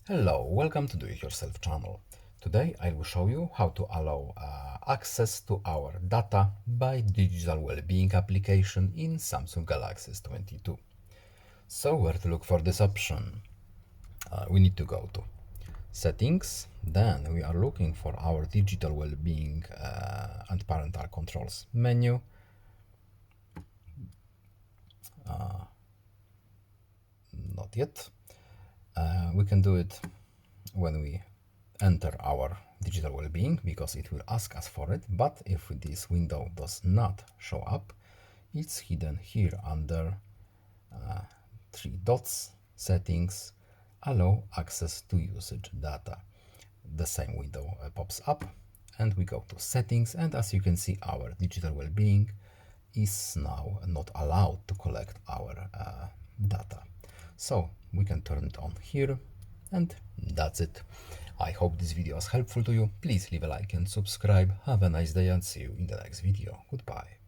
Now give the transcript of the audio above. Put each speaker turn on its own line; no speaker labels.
Hello, welcome to Do It Yourself channel. Today I will show you how to allow access to our data by digital well-being application in Samsung Galaxy S22. So where to look for this option? We need to go to settings, then we are looking for our digital well-being and parental controls menu. Not yet. We can do it when we enter our digital well-being because it will ask us for it, but if this window does not show up, it's hidden here under three dots, settings, allow access to usage data. The same window pops up and we go to settings, and as you can see, our digital well-being is now not allowed to collect our data. So we can turn it on here, and that's it. I hope this video was helpful to you. Please leave a like and subscribe. Have a nice day and see you in the next video. Goodbye.